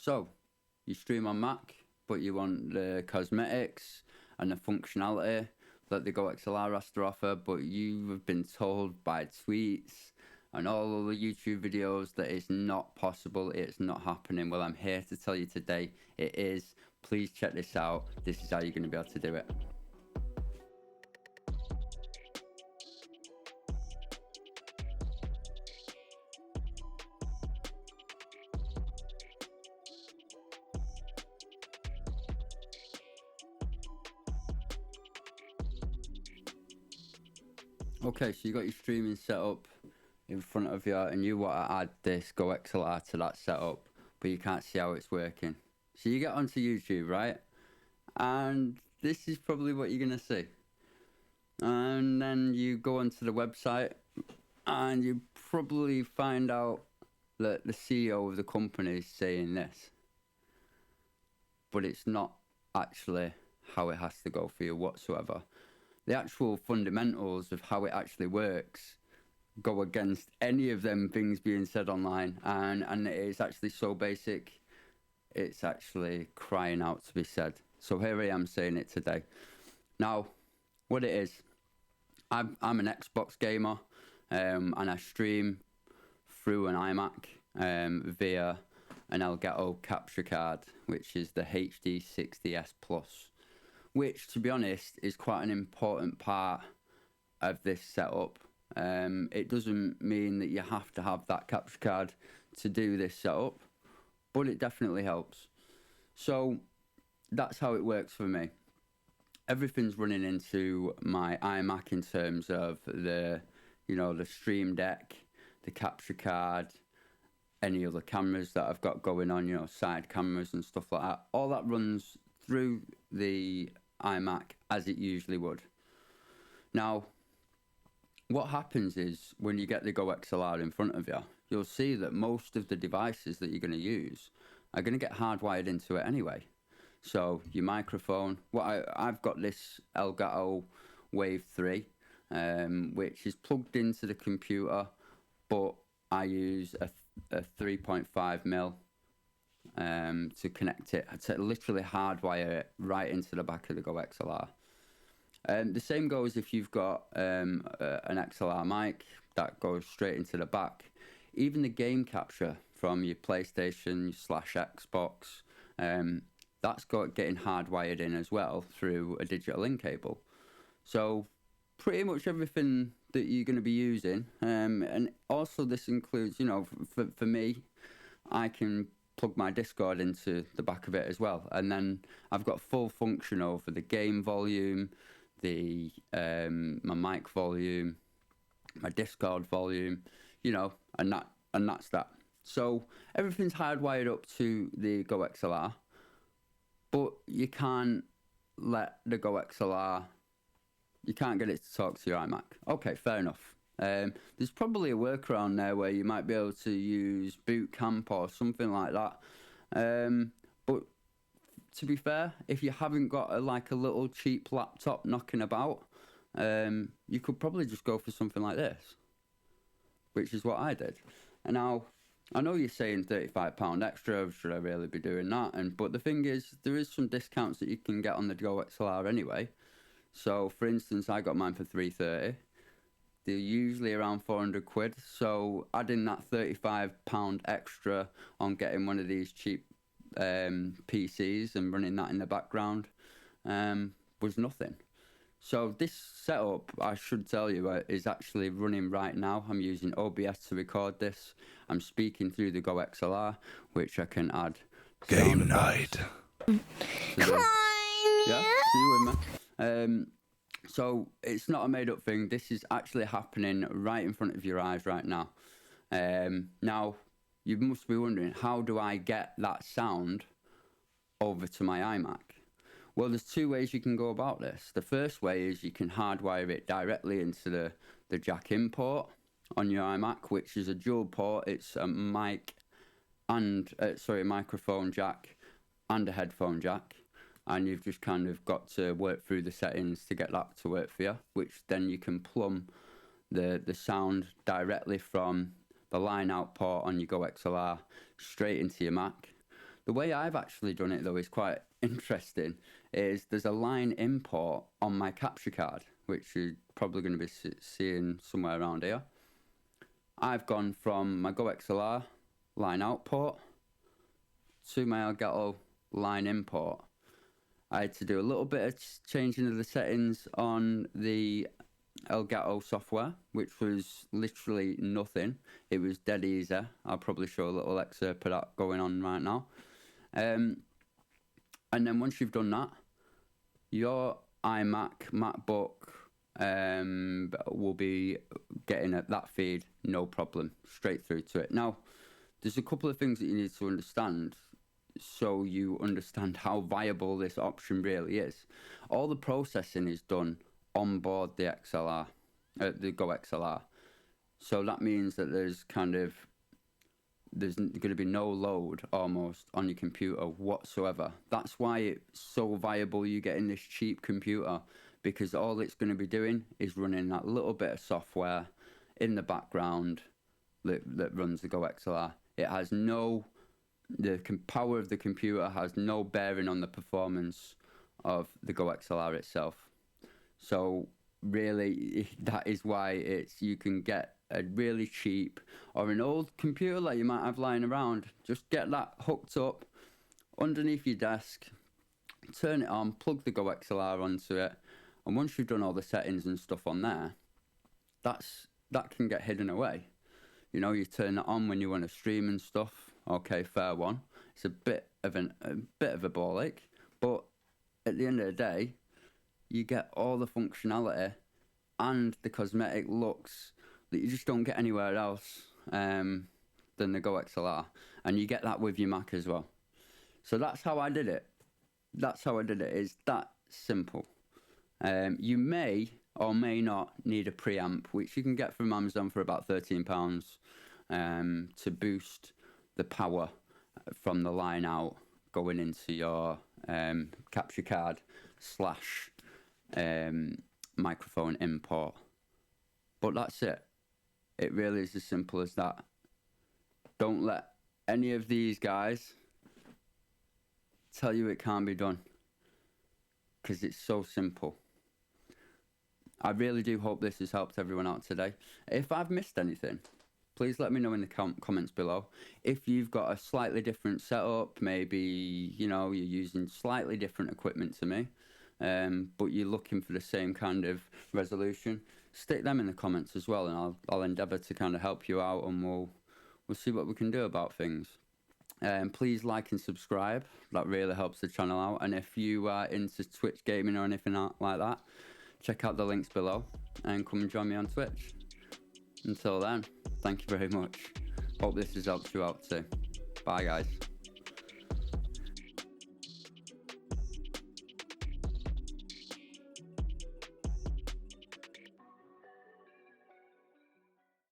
So, you stream on Mac, but you want the cosmetics and the functionality that the Go XLR has to offer, but you have been told by tweets and all of the YouTube videos that it's not possible, it's not happening. Well, I'm here to tell you today it is. Please check this out. This is how you're going to be able to do it. Okay, so you got your streaming set up in front of you and you want to add this Go XLR to that setup, but you can't see how it's working. So you get onto YouTube, right? And this is probably what you're going to see. And then you go onto the website and you probably find out that the CEO of the company is saying this. But it's not actually how it has to go for you whatsoever. The actual fundamentals of how it actually works go against any of them things being said online, and it's actually so basic, it's actually crying out to be said. So here I am saying it today. Now, what it is, I'm an Xbox gamer, and I stream through an iMac via an Elgato capture card, which is the HD60S Plus, which, to be honest, is quite an important part of this setup. It doesn't mean that you have to have that capture card to do this setup, but it definitely helps. So that's how it works for me. Everything's running into my iMac in terms of the Stream Deck, the capture card, any other cameras that I've got going on, side cameras and stuff like that. All that runs through the iMac as it usually would. Now, what happens is when you get the Go XLR in front of you, you'll see that most of the devices that you're going to use are going to get hardwired into it anyway. So your microphone, I've got this Elgato Wave 3, which is plugged into the computer, but I use a 3.5mm to connect it, to literally hardwire it right into the back of the Go XLR. The same goes if you've got an XLR mic that goes straight into the back. Even the game capture from your PlayStation / Xbox, that's getting hardwired in as well through a digital in cable. So pretty much everything that you're going to be using, and also this includes, for me, I can plug my Discord into the back of it as well, and then I've got full function over the game volume, my mic volume, my Discord volume, and that's that. So everything's hardwired up to the Go XLR, but you can't let the Go XLR, you can't get it to talk to your iMac. Okay, fair enough. There's probably a workaround there where you might be able to use Boot Camp or something like that. But to be fair, if you haven't got a little cheap laptop knocking about, you could probably just go for something like this, which is what I did. And now, I know you're saying £35 extra, should I really be doing that? But the thing is, there is some discounts that you can get on the Go XLR anyway. So, for instance, I got mine for £330. They're usually around 400 quid. So, adding that £35 extra on getting one of these cheap PCs and running that in the background was nothing. So this setup, I should tell you, is actually running right now. I'm using OBS to record this. I'm speaking through the Go XLR, which I can add Game night. Yeah, see you with me. So it's not a made-up thing. This is actually happening right in front of your eyes right now. Now, you must be wondering, how do I get that sound over to my iMac? Well, there's two ways you can go about this. The first way is you can hardwire it directly into the jack in port on your iMac, which is a dual port. It's a microphone jack and a headphone jack. And you've just kind of got to work through the settings to get that to work for you, which then you can plumb the sound directly from the line out port on your Go XLR straight into your Mac. The way I've actually done it though is quite interesting. Is there's a line import on my capture card, which you're probably going to be seeing somewhere around here. I've gone from my Go Xlr line out port to my Elgato line import. I had to do a little bit of changing of the settings on the Elgato software, which was literally nothing. It was dead easy. I'll probably show a little excerpt of that going on right now. And then once you've done that, your iMac, MacBook will be getting that feed, no problem, straight through to it. Now, there's a couple of things that you need to understand so you understand how viable this option really is. All the processing is done on board the XLR, the Go XLR. So that means that there's going to be no load almost on your computer whatsoever. That's why it's so viable you getting this cheap computer, because all it's going to be doing is running that little bit of software in the background that runs the Go XLR. It has the power of the computer has no bearing on the performance of the Go XLR itself. So really, that is why you can get a really cheap, or an old computer that you might have lying around, just get that hooked up underneath your desk, turn it on, plug the Go XLR onto it, and once you've done all the settings and stuff on there, that can get hidden away. You know, you turn it on when you want to stream and stuff. Okay, fair one. It's a bit of a ball ache, but at the end of the day, you get all the functionality and the cosmetic looks that you just don't get anywhere else than the Go XLR, and you get that with your Mac as well. So that's how I did it. It's that simple. You may or may not need a preamp, which you can get from Amazon for about £13 to boost the power from the line out going into your capture card / microphone import. But that's it. It really is as simple as that. Don't let any of these guys tell you it can't be done, because it's so simple. I really do hope this has helped everyone out today. If I've missed anything, please let me know in the comments below. If you've got a slightly different setup, maybe you're using slightly different equipment to me, but you're looking for the same kind of resolution, stick them in the comments as well, and I'll endeavour to kind of help you out, and we'll see what we can do about things. Please like and subscribe. That really helps the channel out. And if you are into Twitch gaming or anything like that, check out the links below and come and join me on Twitch. Until then, thank you very much. Hope this has helped you out too. Bye guys.